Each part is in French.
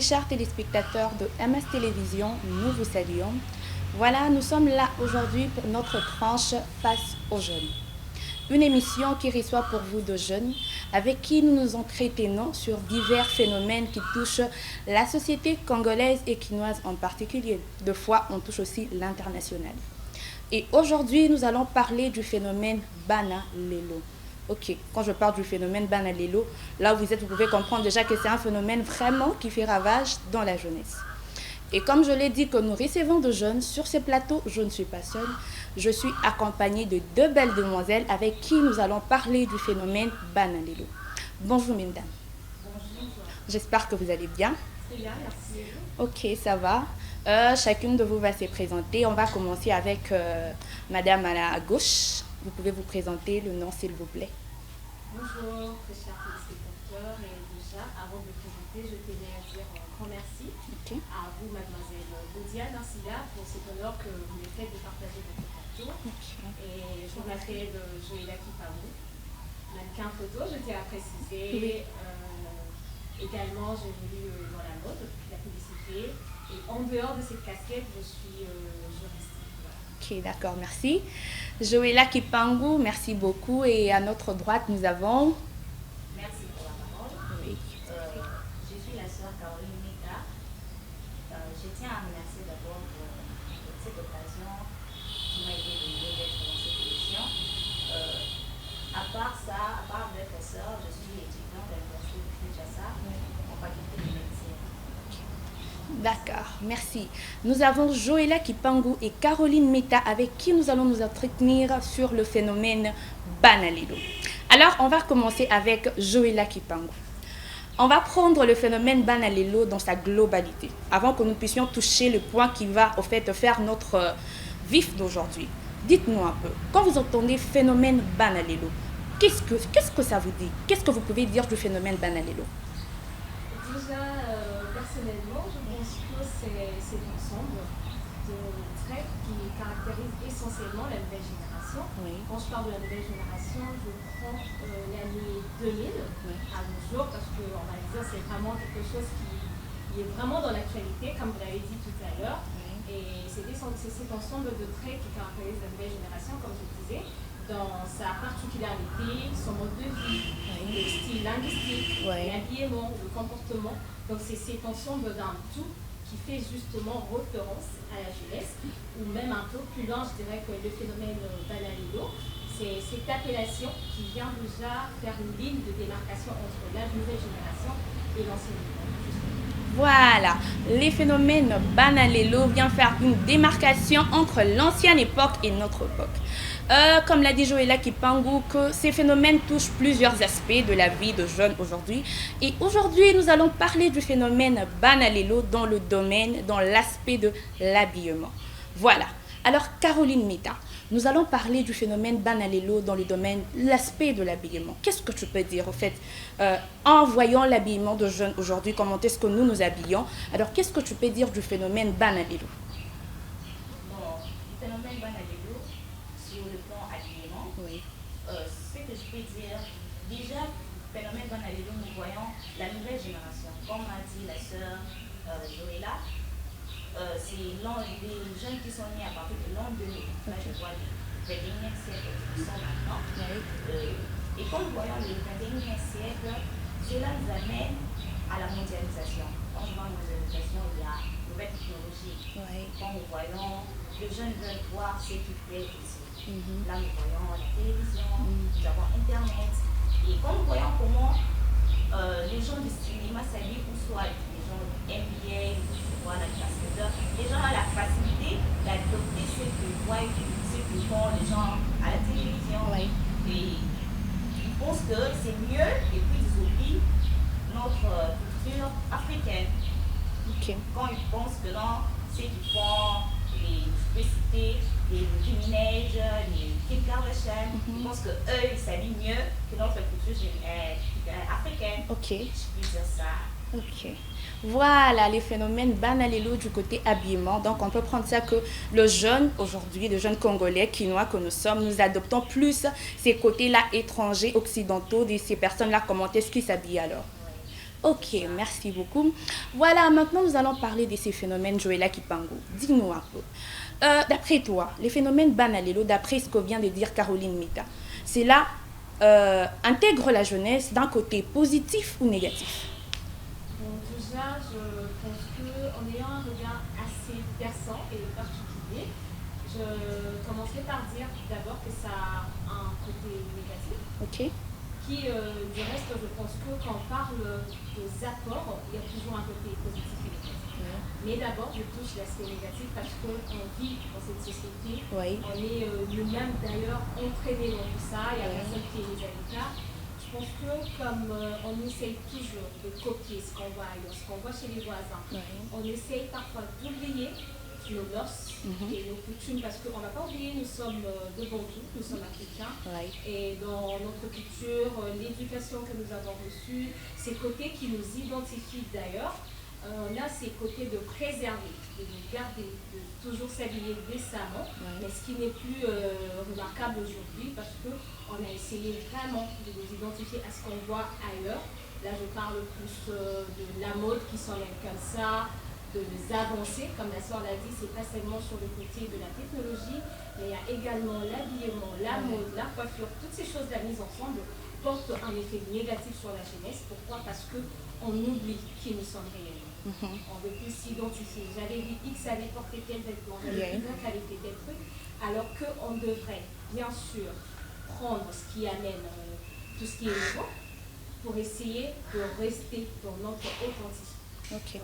Très chers téléspectateurs de MS Télévision, nous vous saluons. Voilà, nous sommes là aujourd'hui pour notre tranche Face aux jeunes. Une émission qui reçoit pour vous de jeunes avec qui nous nous entretenons sur divers phénomènes qui touchent la société congolaise et quinoise en particulier. Deux fois, on touche aussi l'international. Et aujourd'hui, nous allons parler du phénomène Bana Lelo. Ok, quand je parle du phénomène Bana Lelo, là où vous êtes, vous pouvez comprendre déjà que c'est un phénomène vraiment qui fait ravage dans la jeunesse. Et comme je l'ai dit que nous recevons de jeunes, sur ces plateaux, je ne suis pas seule. Je suis accompagnée de deux belles demoiselles avec qui nous allons parler du phénomène Bana Lelo. Bonjour mesdames. Bonjour. J'espère que vous allez bien. Très bien, merci. Ok, ça va. Chacune de vous va se présenter. On va commencer avec madame à gauche. Vous pouvez vous présenter le nom s'il vous plaît. Bonjour, très chers téléspectateurs. Et déjà, avant de me présenter, je tenais à dire un grand merci à vous, mademoiselle Boudia Narsila, pour cet honneur que vous me faites de partager votre plateau. Et je m'appelle Joëlla Kipaou, mannequin photo, je tiens à préciser. Oui. Également, j'évolue dans la mode, la publicité. Et en dehors de cette casquette, je suis juriste. Voilà. Ok, d'accord, merci. Joëlla Kipangu, merci beaucoup. Et à notre droite, nous avons... Merci pour la parole. Oui. Je suis la sœur Caroline Mika. Je tiens à remercier d'abord pour cette occasion qui m'a été donnée d'être dans cette émission. À part ça, à part d'être sœur, je suis étudiante à l'Université de Kinshasa en faculté de médecine. D'accord, merci. Nous avons Joëlla Kipangu et Caroline Meta avec qui nous allons nous entretenir sur le phénomène Bana Lelo. Alors, on va commencer avec Joëlla Kipangu. On va prendre le phénomène Bana Lelo dans sa globalité, avant que nous puissions toucher le point qui va au fait faire notre vif d'aujourd'hui. Dites-nous un peu, quand vous entendez phénomène Bana Lelo, qu'est-ce que ça vous dit? Qu'est-ce que vous pouvez dire du phénomène Bana Lelo? Déjà, personnellement, je pense que c'est l'ensemble de traits qui caractérisent essentiellement la nouvelle génération. Oui. Quand je parle de la nouvelle génération, je prends l'année 2000 à nos jours, parce qu'on va dire c'est vraiment quelque chose qui est vraiment dans l'actualité, comme vous l'avez dit tout à l'heure. Et c'est cet ensemble de traits qui caractérise la nouvelle génération, comme je disais, dans sa particularité, son mode de vie, le style linguistique, l'habillement, le comportement. Donc c'est cet ensemble d'un tout qui fait justement référence à la jeunesse, ou même un peu plus loin, je dirais que le phénomène Bana Lelo, c'est cette appellation qui vient déjà faire une ligne de démarcation entre la nouvelle génération et l'ancienne génération. Voilà, les phénomènes Bana Lelo viennent faire une démarcation entre l'ancienne époque et notre époque. Comme l'a dit Joëlla Kipangu, que ces phénomènes touchent plusieurs aspects de la vie de jeunes aujourd'hui. Et aujourd'hui, nous allons parler du phénomène Bana Lelo dans le domaine, dans l'aspect de l'habillement. Voilà. Alors, Caroline Meta, nous allons parler du phénomène Bana Lelo dans le domaine, l'aspect de l'habillement. Qu'est-ce que tu peux dire au fait, en voyant l'habillement de jeunes aujourd'hui, comment est-ce que nous nous habillons? Alors, qu'est-ce que tu peux dire du phénomène Bana Lelo? Bon, le phénomène Bana Lelo, sur le plan habillement, ce que je peux dire, déjà, le phénomène Bana Lelo, nous voyons la nouvelle génération. Comme a dit la sœur Joëlla, c'est les jeunes qui sont nés à partir de l'an 2000. Là, je vois les 21e siècle qui sont maintenant. Et comme nous voyons le 21e siècle, cela nous amène à la mondialisation. Quand je vois la mondialisation, il y a une nouvelle technologie. Quand nous voyons, les jeunes veulent voir ce qui plaît ici. Là, nous voyons la télévision, nous avons Internet. Et quand nous voyons comment les gens du cinéma s'habillent, ou soit les gens du NBA, voilà, les gens ont la facilité d'adopter ce que voient, ce que font les gens à la télévision. Et ils pensent que c'est mieux et puis ils oublient notre culture africaine. Quand ils pensent que non, c'est du fond, les publicités, les Minaj, les Kim Kardashian, ils pensent qu'eux, ils s'habillent mieux que notre culture africaine. Je peux dire ça. Voilà les phénomènes Bana Lelo du côté habillement. Donc on peut prendre ça que le jeune aujourd'hui, le jeune Congolais, Quinois que nous sommes, nous adoptons plus ces côtés-là étrangers, occidentaux, de ces personnes-là. Comment est-ce qu'ils s'habillent alors? Ok, merci beaucoup. Voilà, maintenant nous allons parler de ces phénomènes, Joëlla Kipango. Dis-nous un peu. D'après toi, les phénomènes Banalelo, d'après ce que vient de dire Caroline Mita, cela intègre la jeunesse d'un côté positif ou négatif? Bon, déjà, je pense qu'en ayant un regard assez perçant et particulier, je commencerai par dire d'abord que ça a un côté négatif. Ok. Qui, du reste, je pense que quand on parle des apports, il y a toujours un côté positif et négatif. Mais d'abord, je touche l'aspect négatif parce qu'on vit dans cette société. On est nous-mêmes d'ailleurs entraînés dans tout ça. Il y a personne qui est mis à l'écart. Je pense que comme on essaye toujours de copier ce qu'on voit ailleurs, ce qu'on voit chez les voisins, on essaye parfois d'oublier nos mœurs et nos coutumes, parce qu'on n'a pas oublié, nous sommes de Bantou, nous sommes africains, et dans notre culture, l'éducation que nous avons reçue, ces côtés qui nous identifient d'ailleurs, on a ces côtés de préserver, de nous garder, de toujours s'habiller décemment, mais ce qui n'est plus remarquable aujourd'hui, parce qu'on a essayé vraiment de nous identifier à ce qu'on voit ailleurs. Là, je parle plus de la mode qui s'enlève comme ça, de les avancer, comme la soeur l'a dit, c'est pas seulement sur le côté de la technologie, mais il y a également l'habillement, la mode, la coiffure, toutes ces choses-là mises ensemble portent un effet négatif sur la jeunesse. Pourquoi? Parce qu'on oublie qui nous sommes réellement. On veut plus s'identifier. J'avais dit X allait porter tel vêtement, j'avais dit Y allait faire tel truc, alors qu'on devrait bien sûr prendre ce qui amène tout ce qui est nouveau pour essayer de rester dans notre authenticité.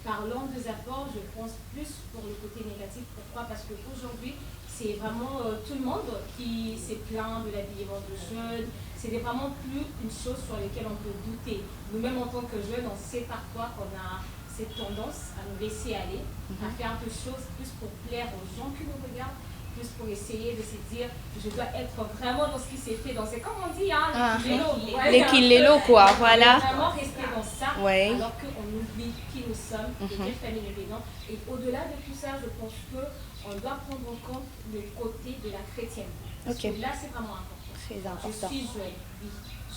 Parlant des apports, je pense plus pour le côté négatif. Pourquoi? Parce qu'aujourd'hui, c'est vraiment tout le monde qui s'est plaint de l'habillement de jeunes. C'est vraiment plus une chose sur laquelle on peut douter. Nous-mêmes, en tant que jeunes, on sait parfois qu'on a cette tendance à nous laisser aller, à faire un peu de choses plus pour plaire aux gens qui nous regardent, plus pour essayer de se dire je dois être vraiment dans ce qui s'est fait, dans c'est comme on dit, hein, l'équiléllo, quoi, voilà. Vraiment rester dans ça, alors qu'on oublie qui nous sommes, de quelle famille nous venons. Et au-delà de tout ça, je pense qu'on doit prendre en compte le côté de la chrétienté. Parce que là, c'est vraiment important. Très important. Je suis jeune, oui.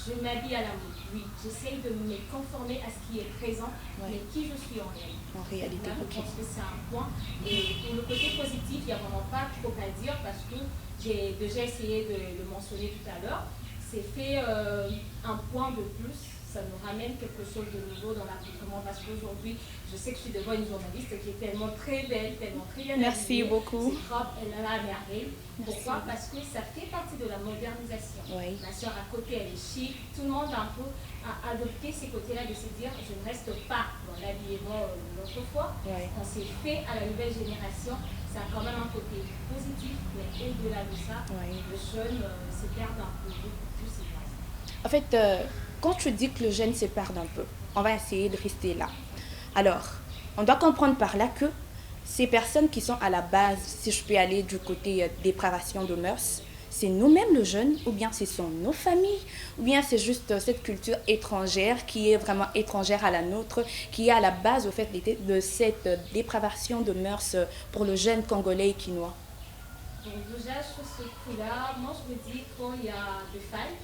Je m'habille à la mode, oui. J'essaye de me conformer à ce qui est présent, mais qui je suis en réalité. En réalité, là, je pense que c'est un point. Et pour le côté positif, il n'y a vraiment pas trop à dire parce que j'ai déjà essayé de le mentionner tout à l'heure. C'est fait un point de plus. Ça nous ramène quelque chose de nouveau dans l'accoutrement parce qu'aujourd'hui, je sais que je suis devant une journaliste qui est tellement très belle, tellement très bien habillée. Merci beaucoup. C'est propre, elle a la merveille. Pourquoi? Parce que ça fait partie de la modernisation. Ma soeur à côté, elle est chic. Tout le monde a un peu adopté ces côtés-là de se dire je ne reste pas dans l'habillement de l'autrefois. On s'est fait à la nouvelle génération. Ça a quand même un côté positif, mais au-delà de ça, le jeune se perd un peu beaucoup plus. En fait, quand tu dis que le jeune se perd un peu, on va essayer de rester là. Alors, on doit comprendre par là que ces personnes qui sont à la base, si je peux aller du côté dépravation de mœurs, c'est nous-mêmes le jeune, ou bien ce sont nos familles, ou bien c'est juste cette culture étrangère qui est vraiment étrangère à la nôtre, qui est à la base au fait de cette dépravation de mœurs pour le jeune congolais et quinois. Donc déjà, sur ce coup-là, moi je me dis qu'il y a des failles,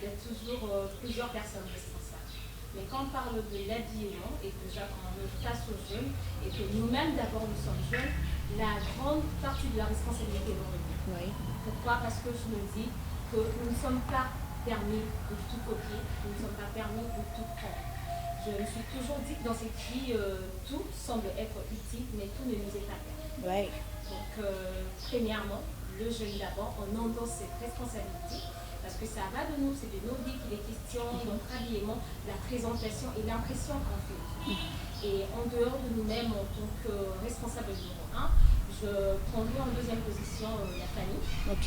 il y a toujours plusieurs personnes responsables. Mais quand on parle de l'habillement, et déjà quand on est face aux jeunes, et que nous-mêmes d'abord nous sommes jeunes, la grande partie de la responsabilité est dans le nous. Pourquoi? Parce que je me dis que nous ne sommes pas permis de tout copier, nous ne sommes pas permis de tout prendre. Je me suis toujours dit que dans cette vie, tout semble être utile, mais tout ne nous est pas permis. Donc, premièrement, le jeune d'abord, on endosse cette responsabilité. Parce que ça va de nous, c'est de nos vies qu'il est question, notre habillement, la présentation et l'impression qu'on fait. Et en dehors de nous-mêmes, en tant que responsable numéro 1, je prendrai en deuxième position la famille,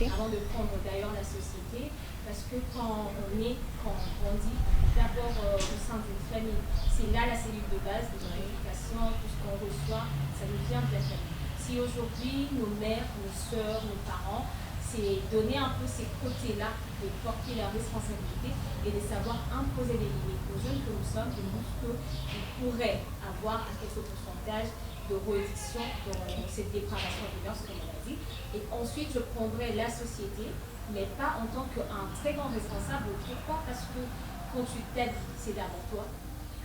avant de prendre d'ailleurs la société, parce que quand on grandit, d'abord au sein d'une famille, c'est là la cellule de base de notre éducation, tout ce qu'on reçoit, ça nous vient de la famille. Si aujourd'hui, nos mères, nos sœurs, nos parents, c'est donner un peu ces côtés-là, de porter leurs responsabilités et de savoir imposer les limites aux jeunes que nous sommes, de nous qu'ils pourraient avoir un quelque pourcentage de réduction dans cette dépravation de mœurs, comme on l'a dit. Et ensuite, je prendrai la société, mais pas en tant qu'un très grand responsable. Pourquoi? Parce que quand tu t'habilles, c'est d'abord toi.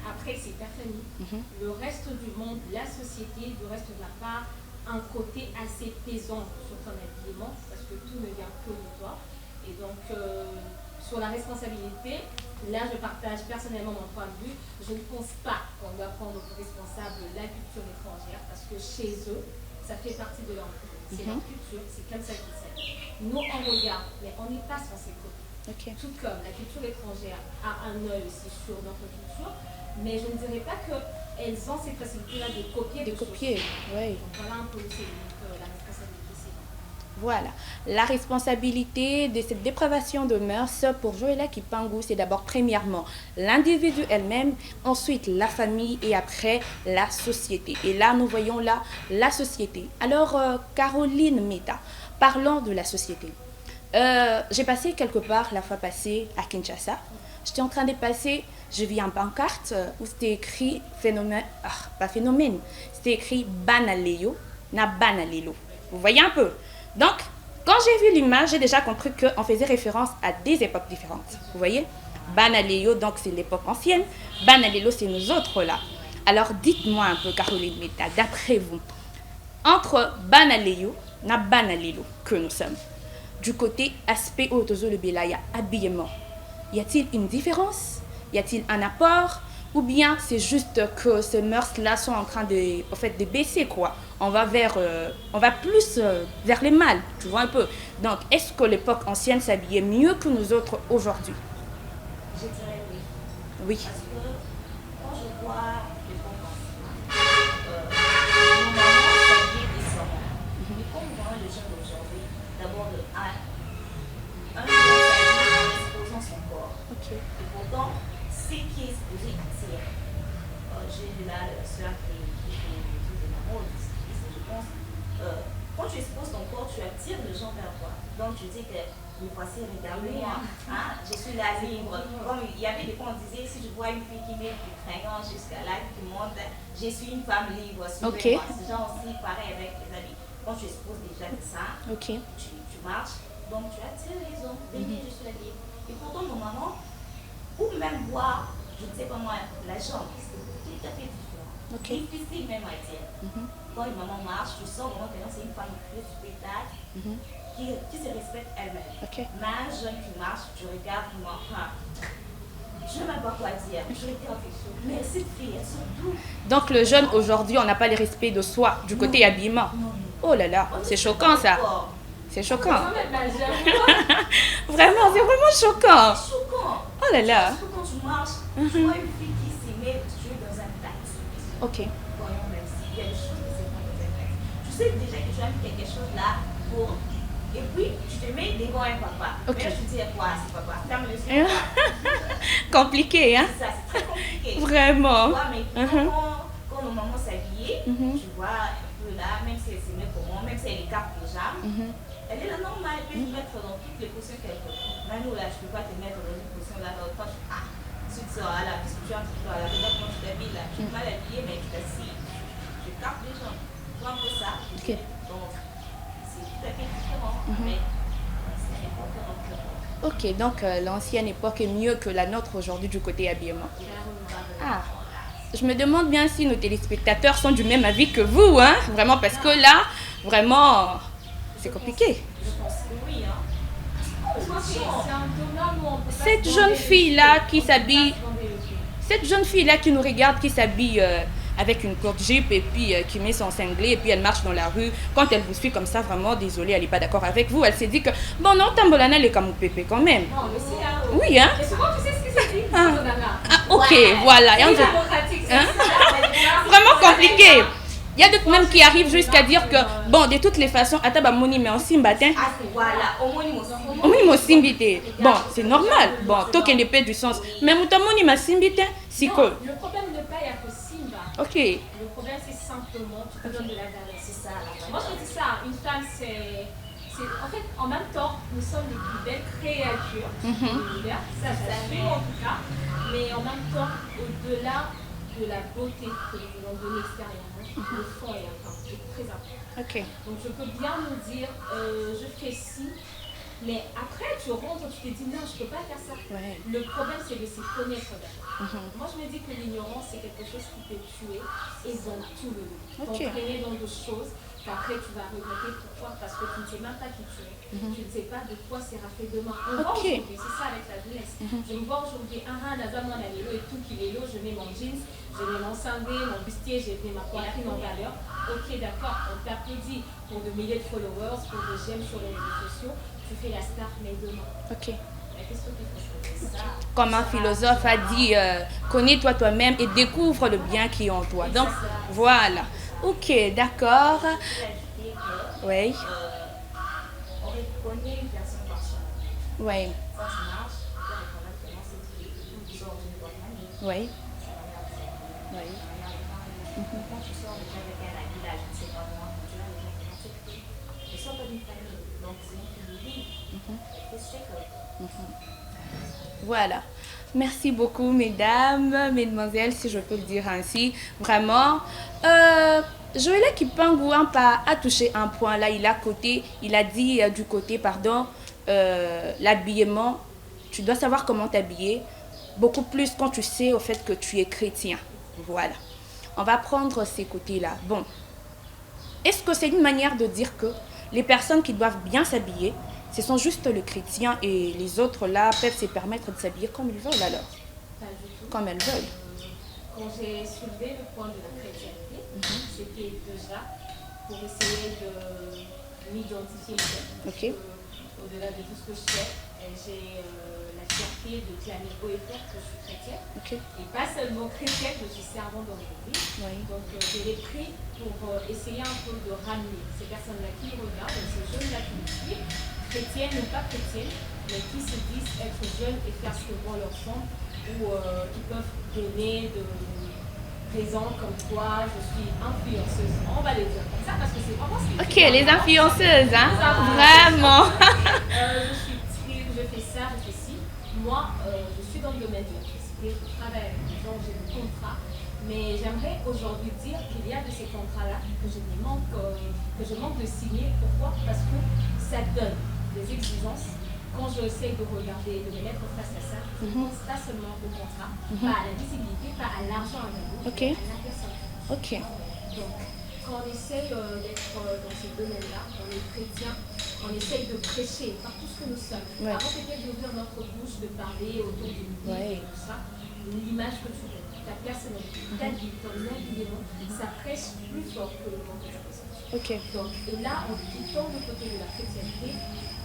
Après, c'est ta famille. Le reste du monde, la société, du reste n'a pas un côté assez pesant sur ton habillement parce que tout ne vient que de toi. Et donc, sur la responsabilité, là, je partage personnellement mon point de vue. Je ne pense pas qu'on doit prendre pour responsable la culture étrangère parce que chez eux, ça fait partie de leur culture. C'est leur culture, c'est comme ça qu'ils savent. Nous, on regarde, mais on n'est pas censé copier. Tout comme la culture étrangère a un œil aussi sur notre culture, mais je ne dirais pas qu'elles ont cette facilité-là de copier. De copier, oui. Donc voilà un peu la responsabilité. Voilà, la responsabilité de cette dépravation de mœurs pour Joëlla Kipangu, c'est d'abord premièrement l'individu elle-même, ensuite la famille et après la société. Et là, nous voyons là la société. Alors, Caroline Meta, parlons de la société. J'ai passé quelque part la fois passée à Kinshasa. J'étais en train de passer, je vis en pancarte où c'était écrit phénomène, pas phénomène, c'était écrit Banaleyo, na Banalelo. Vous voyez un peu? Donc, quand j'ai vu l'image, j'ai déjà compris qu'on faisait référence à des époques différentes. Vous voyez? Banaleyo, donc c'est l'époque ancienne. Banalelo, c'est nous autres là. Alors, dites-moi un peu, Caroline Meta, d'après vous, entre Banaleyo na Banalelo que nous sommes, du côté aspect autozo le belaya, habillement, y a-t-il une différence? Y a-t-il un apport? Ou bien c'est juste que ces mœurs-là sont en train de baisser, quoi. On va plus vers les mâles, tu vois un peu. Donc, est-ce que l'époque ancienne s'habillait mieux que nous autres aujourd'hui? Je dirais oui. Oui. Parce que quand je vois l'époque ancienne, nos mamans s'habillaient décemment. Mais comme on voit les jeunes d'aujourd'hui, d'abord un s'habille en exposant son corps. Ok. Et pourtant, ce qui est exposé, c'est j'ai là la soeur qui fait de la mode, je pense. Quand tu exposes ton corps, tu attires les gens vers toi. Donc tu dis que me voici, regardez-moi, hein, je suis là libre. Comme il y avait des fois on disait, si je vois une fille qui met du crayon jusqu'à là, qui monte, je suis une femme libre, suivez-moi. C'est genre aussi pareil avec les amis. Quand tu exposes déjà ça, tu marches, donc tu attires les hommes, venez, je suis libre. Et pourtant nos mamans, ou même voir, je ne sais pas moi, la jambe, c'est tout à fait différent. Difficile même à dire. Quand une maman marche, tu sens vraiment que c'est une femme plus spectacle, qui se respecte elle-même. Mais un jeune qui marche, tu regardes moi, je ne sais même pas quoi dire. Je regarde quelque chose. Mais cette fille, elles sont douces. Donc le jeune aujourd'hui, on n'a pas le respect de soi du côté habillement. Oh là là, c'est choquant ça. C'est choquant. Vraiment, c'est vraiment choquant. C'est choquant. Oh là là. Parce que quand tu marches, tu vois une fille qui s'y met, tu es dans un taxi. Ok. Voyons même s'il y a des choses qui se font dans un taxi. Tu sais déjà que tu as mis quelque chose là pour... Et puis, tu te mets devant un papa. Ok. Mais tu dis quoi, c'est papa. Ferme les yeux. Compliqué, hein? C'est ça, c'est très compliqué. Vraiment. Tu vois, mais quand nos mamans s'habillaient, tu vois, un peu là, même si elle s'est mis comment, même si elle écarte les jambes, elle est là normale, elle peut se mettre dans toutes les positions qu'elle veut. Maintenant, là, je ne peux pas te mettre dans une position là, quand tu te sors là, parce que tu es en train de là, regarde comment tu t'habilles là, tu es mal habillée, mais tu t'assis, tu écartes les jambes. Tu vois un peu ça? Ok. Donc, c'est tout à fait différent, mais c'est important dans le corps. Ok, donc l'ancienne époque est mieux que la nôtre aujourd'hui du côté habillement. Ah, je me demande bien si nos téléspectateurs sont du même avis que vous, hein? Vraiment, parce que là, vraiment, c'est compliqué. Je pense que oui, hein. C'est un domaine où on peut pas Cette se jeune demander fille-là le qui pied. s'habille, On peut pas se demander le pied. cette jeune fille-là qui nous regarde, qui s'habille avec une courte jupe et puis qui met son cinglé et puis elle marche dans la rue, quand elle vous suit comme ça, vraiment, désolée, elle n'est pas d'accord avec vous. Elle s'est dit que, bon, non, Tambolana, elle est comme pépé quand même. Non, mais c'est là. Oui, hein? Et souvent, tu sais ce que c'est dit? Ah. Tambolana. Ah, ok, voilà. Et on C'est dit- démocratique, c'est Hein? ça. Vraiment compliqué. Il y a d'autres même qui arrivent jusqu'à dire que, bon, de toutes les façons, Ataba Moni, mais en Simbatin, Ah, c'est voilà, homonyme aussi. au moins, moi, Simbité. Bon, c'est normal. Bon, toi qui n'es pas du sens. Mais Moutamoni, ma Simbatin, c'est Non, cool. le problème n'est pas, il n'y a que Simba. Ok. Le problème, c'est simplement, tu te donnes de la valeur. C'est ça, la Moi, je dis ça, une femme, en fait, en même temps, nous sommes les plus belles créatures de l'univers, ça fait en tout cas, mais en même temps, au-delà de la beauté que nous voulons donner extérieurement, le fond est important, c'est très important. Ok. Donc, je peux bien nous dire, je fais ci Mais après, tu rentres, tu te dis non, je ne peux pas faire ça. Ouais. Le problème, c'est de se connaître d'abord. Moi, je me dis que l'ignorance, c'est quelque chose qui peut tuer et dans tout le monde. T'entraîner dans des choses qu'après, tu vas regretter. Pourquoi? Parce que tu ne sais même pas qui tu es. Tu ne sais pas de quoi sera fait demain. On voit aujourd'hui, c'est ça avec la jeunesse. Je me vois aujourd'hui, Nazama, et tout qui est là, je mets mon jeans, je mets mon cinglé, mon bustier, j'ai mis ma poitrine en valeur. Ok, d'accord, on t'applaudit pour de milliers de followers, pour de j'aime sur les réseaux sociaux. Tu fais la star, mais demain. Ok. Qu'est-ce que tu fais ça? Comme un philosophe a dit, connais-toi toi-même et découvre le bien qui est en toi. Donc, voilà. Ok, d'accord. Oui. On reconnaît une personne par son nom. Oui. Ça marche, on peut reconnaître comment c'est sort d'une bonne famille. Oui. Oui. Quand tu sors déjà avec un ami, là, je ne sais pas moi, tu vas déjà comment c'est fait. Je sors pas d'une famille, donc c'est une vie. Voilà. Merci beaucoup, mesdames, mesdemoiselles, si je peux le dire ainsi. Vraiment. Joëlla Kipangu a touché un point là. Il a dit du côté, l'habillement. Tu dois savoir comment t'habiller. Beaucoup plus quand tu sais au fait que tu es chrétien. Voilà. On va prendre ces côtés-là. Bon. Est-ce que c'est une manière de dire que les personnes qui doivent bien s'habiller, ce sont juste le chrétien et les autres là peuvent se permettre de s'habiller comme ils veulent alors? Pas du tout. Comme elles veulent. Quand j'ai soulevé le point de la chrétienté, c'était déjà pour essayer de m'identifier. Ok. Au-delà de tout ce que je fais, j'ai la fierté de clamer haut et fort que je suis chrétienne. Okay. Et pas seulement chrétienne, je suis servante dans l'église. Oui. Donc je l'ai pris pour essayer un peu de ramener ces personnes-là qui me regardent, ces jeunes-là qui me suivent, chrétiennes ou pas chrétiennes, mais qui se disent être jeunes et faire ce que voit leur sang, ou qui peuvent donner de présents comme quoi je suis influenceuse. On va les dire comme ça parce que c'est vraiment ce qui Ok, les influenceuses, hein? Vraiment. Je suis triste, je fais ça, je fais ci. Moi, je suis dans le domaine de l'électricité, je travaille avec des gens, j'ai des contrats. Mais j'aimerais aujourd'hui dire qu'il y a de ces contrats-là que je manque de signer. Pourquoi? Parce que ça donne des exigences. Quand j'essaie de regarder, de me mettre face à ça, je ne pense pas seulement au contrat, pas à la visibilité, pas à l'argent à gagner, mais à la personne. Ok. Donc, quand on essaie d'être dans ces domaines-là, on est chrétien, on essaye de prêcher par tout ce que nous sommes. Avant peut-être d'ouvrir notre bouche, de parler autour d'une vie et tout ça, l'image que tu donnes, ta personnalité, ta vie, ton habillement, ça prêche plus fort que le monde de la personne. Ok. Donc, et là, on tombe du côté de la chrétienté,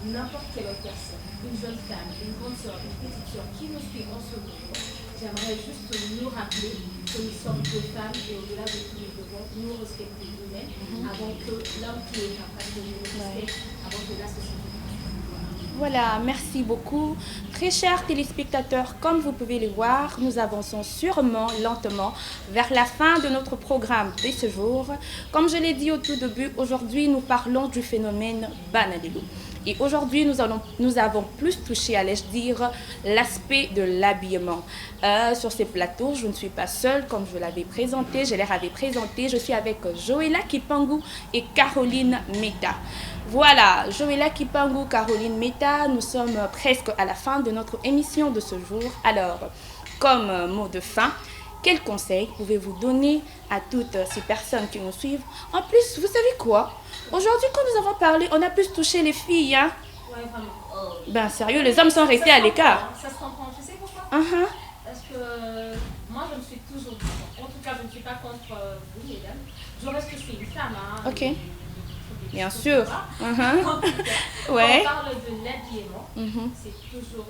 n'importe quelle autre personne, une jeune femme, une grande soeur, une petite soeur, qui nous suit en ce moment, j'aimerais juste nous rappeler que nous sommes deux femmes et au-delà de tout, nous devons nous respecter nous-mêmes avant que l'homme qui est capable de nous respecter, avant que la société. Voilà, merci beaucoup. Très chers téléspectateurs, comme vous pouvez le voir, nous avançons sûrement, lentement, vers la fin de notre programme de ce jour. Comme je l'ai dit au tout début, aujourd'hui, nous parlons du phénomène Banalelo. Et aujourd'hui, nous avons plus touché, allais-je dire, l'aspect de l'habillement. Sur ces plateaux, je ne suis pas seule, comme je l'avais présenté, je les avais présentés. Je suis avec Joëlla Kipangu et Caroline Meta. Voilà, Joëlla Kipangu, Caroline Meta, nous sommes presque à la fin de notre émission de ce jour. Alors, comme mot de fin, quels conseils pouvez-vous donner à toutes ces personnes qui nous suivent? En plus, vous savez quoi? Aujourd'hui, quand nous avons parlé, on a plus touché les filles, hein? Ouais, vraiment. Ben sérieux, les hommes sont restés à l'écart. Ça se comprend, tu sais pourquoi? Uh-huh. Parce que moi, je me suis toujours dit, en tout cas, je ne suis pas contre vous, mesdames. Je reste que je suis une femme, hein. Ok. Bien sûr. En tout cas, Ouais. quand on parle de l'habillement, c'est toujours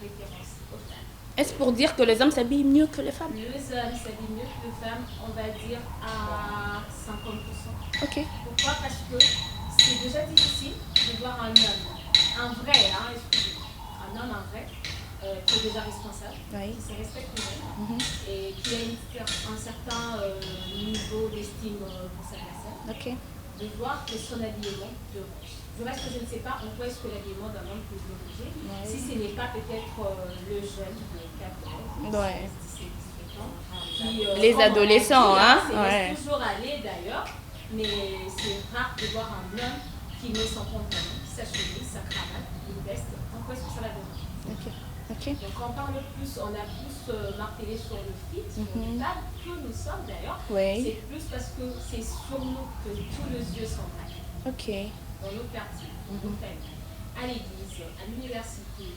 référence aux femmes. Est-ce pour dire que les hommes s'habillent mieux que les femmes? Les hommes s'habillent mieux que les femmes, on va dire à 50%. Ok. Pourquoi? Parce que c'est déjà difficile de voir un homme, un vrai, hein, excusez-moi, un vrai, qui est déjà responsable, qui se respecte lui-même et qui a un certain niveau d'estime pour sa personne. Ok. De voir que son habillement de rouge. Du reste, je ne sais pas en quoi est-ce que l'habillement d'un homme peut se diriger, si ce n'est pas peut-être le jeune de 14 ans, 17 ans, qui, les adolescents, hein, c'est toujours aller d'ailleurs, mais c'est rare de voir un homme qui met son pantalon, sa chemise, sa cravate, une veste, en quoi est-ce que ça va donner? Donc on parle plus, on a plus martelé sur le fit, sur le table que nous sommes d'ailleurs. C'est plus parce que c'est sur nous que tous les yeux sont braqués. Dans nos quartiers, dans nos familles, à l'église, à l'université.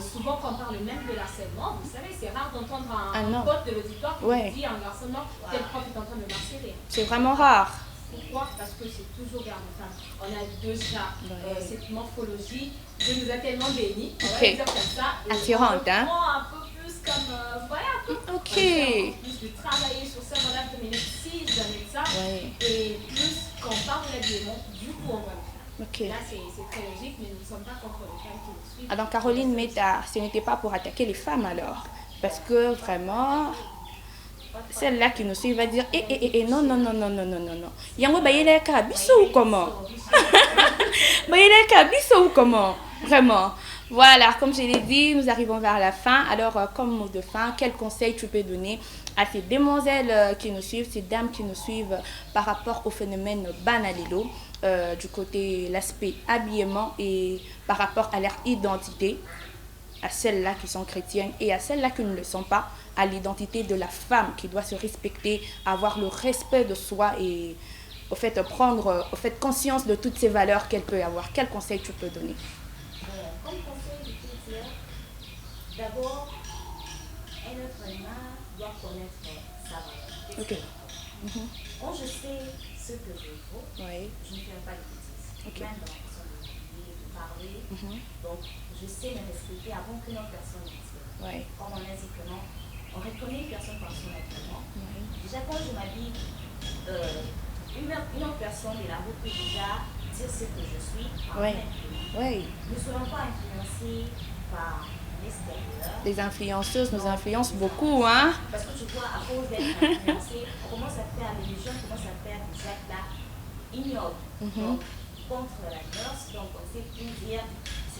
Souvent quand on parle même de l'harcèlement, vous savez, c'est rare d'entendre un pote de l'auditoire qui vous dit en harcèlement, tel prof est en train de harceler. C'est vraiment rare. Pourquoi? Parce que c'est toujours garde-femme. On a déjà cette morphologie. Dieu nous a tellement bénis. On va dire comme ça. Attirante, hein? Un peu plus comme, voilà, un peu plus de travailler sur ça, voilà, de minutes, si jamais de ça. Et plus quand on parle de l'habillement, du coup, on va le faire. Là, c'est très logique, mais nous ne sommes pas contre les femmes qui nous suivent. Alors, Caroline Meta, ce n'était pas pour attaquer les femmes alors? Parce que vraiment... Celle-là qui nous suit va dire non. Yango bayele ka biso ou comment? Bayele ka biso ou comment? Vraiment. Voilà, comme je l'ai dit, nous arrivons vers la fin. Alors, comme mot de fin, quel conseil tu peux donner à ces demoiselles qui nous suivent, ces dames qui nous suivent par rapport au phénomène banalilo, du côté l'aspect habillement et par rapport à leur identité, à celles-là qui sont chrétiennes et à celles-là qui ne le sont pas, à l'identité de la femme qui doit se respecter, avoir le respect de soi et au fait prendre conscience de toutes ces valeurs qu'elle peut avoir. Quel conseil tu peux donner? Comme conseil, je peux dire, d'abord, un être humain doit connaître sa valeur. Quand je sais ce que je vaux, je ne fais pas de bêtises. Même dans la façon de parler. Donc, je sais me respecter avant qu'une autre personne me respecte. Comme on a dit que non, on reconnaît une personne par son habillement. Déjà, quand je m'habille, une autre personne de la route peut déjà dire ce que je suis par mon habillement. Ne soyons pas influencés par l'extérieur. Les influenceuses nous influencent beaucoup, hein? Parce que tu vois, à cause d'être influencés, on commence à faire, les jeunes commencent à faire des actes là ignobles. Donc, contre la mœurs, donc on sait plus dire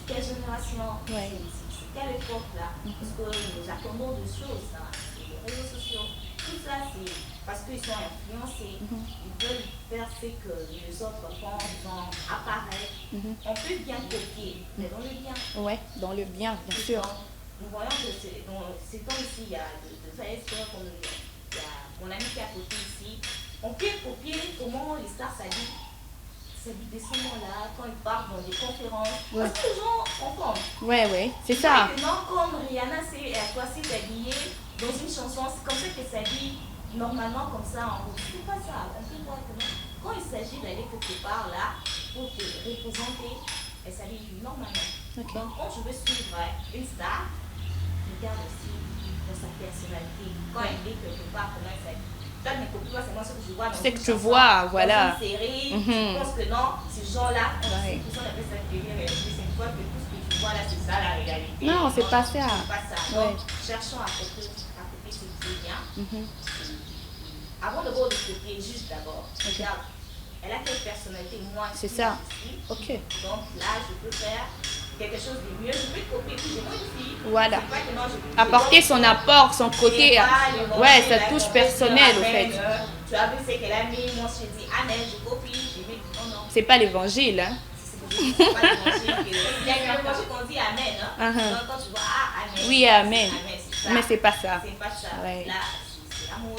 quelle génération, c'est quelle époque là, parce que nous attendons de choses, hein, les réseaux sociaux, tout ça c'est parce qu'ils sont influencés, ils veulent faire ce que les autres font, ils vont apparaître. On peut bien copier, mais dans le bien. Dans le bien, bien sûr. Donc, nous voyons que dans ces temps ici, il y a de frères et sœurs, il y a mon ami qui est à côté ici, on peut copier comment les stars s'habillent. Des moments-là, quand ils partent dans des conférences, parce que les gens confondent. C'est ça. Maintenant, comme Rihanna sait à quoi s'est habillée dans une chanson, c'est comme ça qu'elle s'habille normalement comme ça en route. C'est pas ça. On peut voir que non. Quand il s'agit d'aller quelque part là, pour te représenter, elle s'habille normalement. Donc, quand je veux suivre une star, je regarde aussi dans sa personnalité. Quand elle dit quelque part, comment elle s'habille. Toi, mes copines, c'est moi ce que je vois. C'est que tu vois, voilà. Dans une série, je pense que non, ces gens-là, c'est pour ça qu'on appelle ça télé-réalité. C'est une fois que tout ce que tu vois là, c'est ça la réalité. Non, c'est pas ça. C'est pas ça. Donc, cherchons à copier ce qui est bien. Avant de voir de côté, juste d'abord, regarde, elle a quelle personnalité, moi, c'est ça. Donc là, je peux faire quelque chose de mieux, je peux copier, puis j'ai moi aussi. Voilà. Apporter son apport, son côté, sa touche personnelle au fait. Tu as vu ce qu'elle a mis, moi je dis amen, je copie, j'ai mis non. C'est pas l'évangile, hein. C'est pas l'évangile. Il y a un évangile qu'on dit amen, hein. Donc quand tu vois amen. Oui, amen. C'est mais c'est pas ça. C'est pas ça. Là, c'est amour,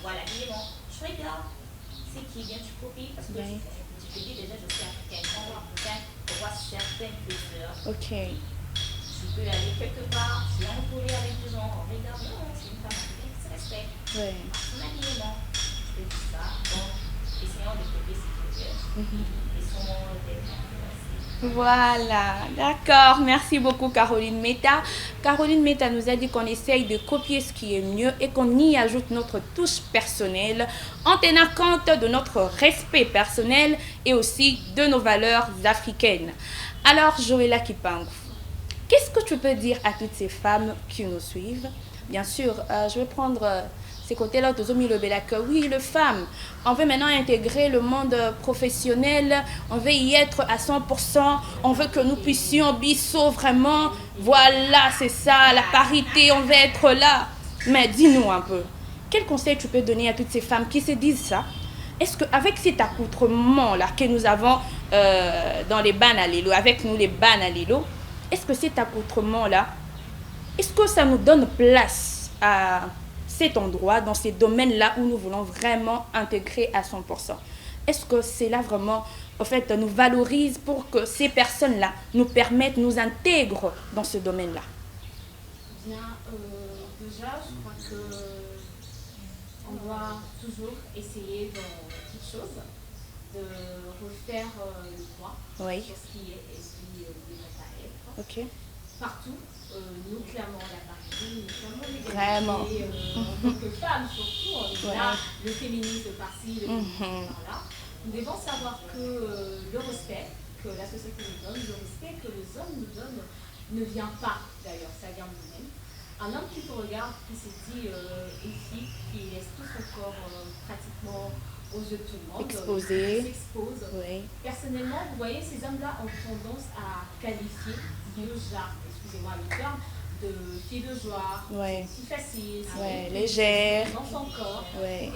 voilà, élément. Je regarde ce qui est bien, tu copies, parce que tu te dis déjà, je suis africaine. On voit africaine, on voit certaines cultures. Tu peux aller quelque part, tu es entouré avec des gens, on regarde, non, c'est une femme africaine qui se respecte. Son habillement, c'est tout ça. Donc, essayons de copier ce qui est bien. Essayons d'être influencés. Voilà, d'accord. Merci beaucoup Caroline Meta. Caroline Meta nous a dit qu'on essaye de copier ce qui est mieux et qu'on y ajoute notre touche personnelle en tenant compte de notre respect personnel et aussi de nos valeurs africaines. Alors, Joëlla Kipangu, qu'est-ce que tu peux dire à toutes ces femmes qui nous suivent? Bien sûr, je vais prendre ces côtés-là de Zomi Lebela que oui, les femmes, on veut maintenant intégrer le monde professionnel, on veut y être à 100%, on veut que nous puissions bisso vraiment, voilà, c'est ça, la parité, on veut être là. Mais dis-nous un peu, quel conseil tu peux donner à toutes ces femmes qui se disent ça, est-ce qu'avec cet accoutrement-là que nous avons dans les Banalélo, avec nous les Banalélo, est-ce que cet accoutrement-là, est-ce que ça nous donne place à cet endroit, dans ces domaines-là où nous voulons vraiment intégrer à 100%? Est-ce que c'est là vraiment, en fait, nous valorise pour que ces personnes-là nous permettent, nous intègrent dans ce domaine-là? Bien, déjà, je crois que on doit toujours essayer dans toute chose de refaire le point sur ce qui est et ce qui ne devrait pas être. Ok. Partout, nous clamons la parité, nous clamons l'égalité. Vraiment. En tant que femmes, surtout, on est là, le féminisme par-ci, le féminisme par-là. Nous devons savoir que le respect que la société nous donne, le respect que les hommes nous donnent, ne vient pas d'ailleurs, ça vient de nous-mêmes. Un homme qui te regarde, qui se dit une fille qui laisse tout son corps pratiquement aux yeux de tout le monde, exposé, s'expose. Oui. Personnellement, vous voyez, ces hommes-là ont tendance à qualifier déjà, excusez-moi le terme, de filles de joie, si facile, légère, dans son corps. Et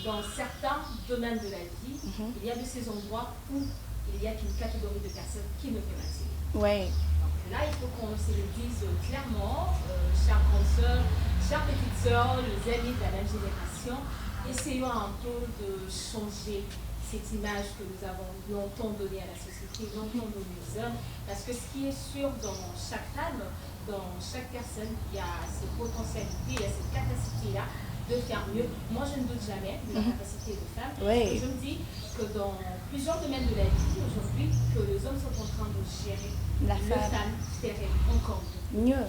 dans certains domaines de la vie, il y a de ces endroits où il y a une catégorie de personnes qui ne peut pas accéder. Là, il faut qu'on se le dise clairement, chères grandes sœurs, chères petites sœurs, les amis de la même génération, essayons un peu de changer cette image que nous avons longtemps donnée à la société, longtemps donnée aux hommes, parce que ce qui est sûr dans chaque femme, dans chaque personne, il y a ces potentialités, il y a cette capacité-là de faire mieux. Moi, je ne doute jamais de la capacité de femme. Je me dis que dans plusieurs domaines de la vie aujourd'hui, que les hommes sont en train de gérer la femme ferait encore mieux.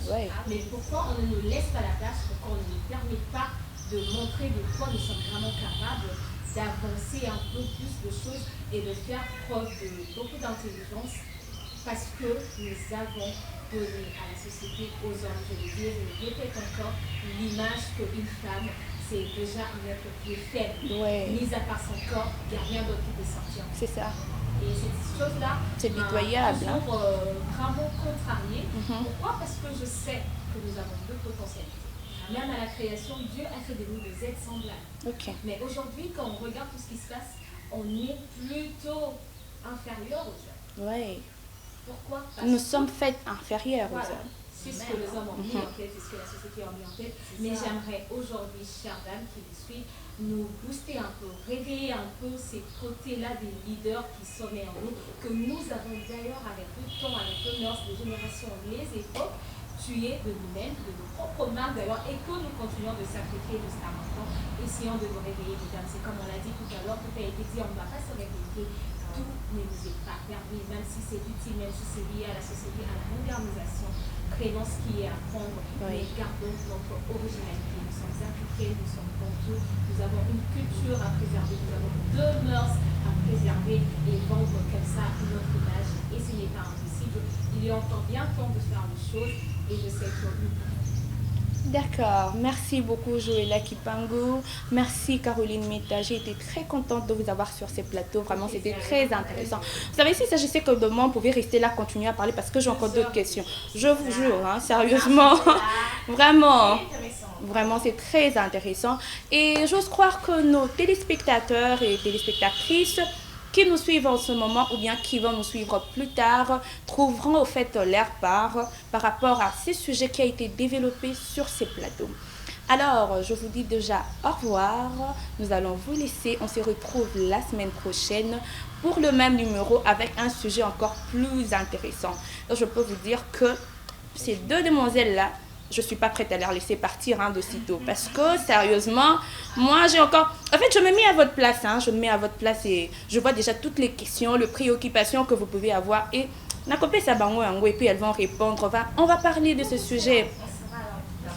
Mais pourquoi on ne nous laisse pas la place, pourquoi on ne nous permet pas de montrer de quoi nous sommes vraiment capables d'avancer un peu plus de choses et de faire preuve de beaucoup d'intelligence, parce que nous avons donné à la société, aux hommes, je le dis, je le répète encore, l'image qu'une femme, c'est déjà un être qui est faible. Mis à part son corps, il n'y a rien d'autre qui peut sortir. C'est ça. Et cette chose-là, c'est pitoyable. Toujours vraiment contrariée. Pourquoi? Parce que je sais que nous avons deux potentialités. Même à la création, Dieu a fait de nous des êtres semblables. Mais aujourd'hui, quand on regarde tout ce qui se passe, on est plutôt inférieur aux hommes. Pourquoi? Parce nous sommes faits inférieurs aux hommes. C'est ce que les hommes ont mis en tête, c'est ce que la société a mis en tête. Mais j'aimerais aujourd'hui, chères dames qui me suivent, nous booster un peu, réveiller un peu ces côtés-là des leaders qui sommeillent en nous, que nous avons d'ailleurs avec le temps, avec le mœurs, les générations, les époques, tué de nous-mêmes, de nos propres marques d'ailleurs, et que nous continuons de sacrifier jusqu'à maintenant, essayons de nous réveiller, mesdames. C'est comme on l'a dit tout à l'heure, tout a été dit, on ne va pas se réveiller. Tout ne nous est pas permis, même si c'est utile, même si c'est lié à la société, à la modernisation. Prenons ce qui est à prendre, mais gardons notre originalité. Nous sommes africains, nous sommes bantous, nous avons une culture à préserver, nous avons deux mœurs à préserver et vendre comme ça notre image. Et ce n'est pas impossible. Il est encore bien temps de faire les choses et je sais que nous pouvons. D'accord, merci beaucoup Joëlla Kipangu, merci Caroline Meta, j'ai été très contente de vous avoir sur ces plateaux, vraiment c'était très intéressant. Vous savez, s'il s'agissait que demain on pouvait rester là, continuer à parler parce que j'ai encore d'autres questions. Je vous jure, hein, sérieusement, vraiment c'est très intéressant. Et j'ose croire que nos téléspectateurs et téléspectatrices qui nous suivent en ce moment ou bien qui vont nous suivre plus tard trouveront au fait leur part par rapport à ces sujets qui ont été développés sur ces plateaux. Alors, je vous dis déjà au revoir. Nous allons vous laisser. On se retrouve la semaine prochaine pour le même numéro avec un sujet encore plus intéressant. Donc, je peux vous dire que ces deux demoiselles-là, je ne suis pas prête à les laisser partir de sitôt. Parce que, sérieusement, moi, j'ai encore... En fait, je me mets à votre place. Je me mets à votre place et je vois déjà toutes les questions, les préoccupations que vous pouvez avoir. Et et puis elles vont répondre. On va parler de ce sujet.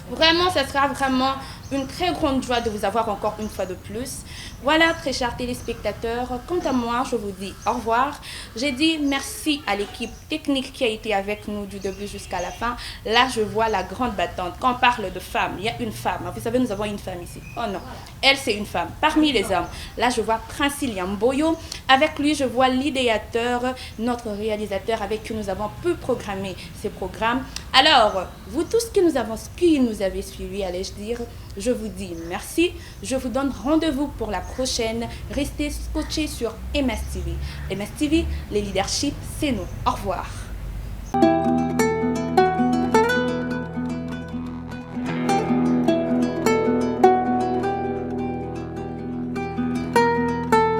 Vraiment, ça sera vraiment une très grande joie de vous avoir encore une fois de plus. Voilà, très chers téléspectateurs, quant à moi, je vous dis au revoir. J'ai dit merci à l'équipe technique qui a été avec nous du début jusqu'à la fin. Là, je vois la grande battante. Quand on parle de femme, il y a une femme. Vous savez, nous avons une femme ici. Oh non, elle, c'est une femme. Parmi les hommes, là, je vois Prince Iliam Boyo. Avec lui, je vois l'idéateur, notre réalisateur avec qui nous avons pu programmer ces programmes. Alors, vous tous qui nous avez suivis, allais-je dire, Je vous dis merci. Je vous donne rendez-vous pour la prochaine. Restez scotchés sur MS TV. MS TV, les leaderships, c'est nous. Au revoir.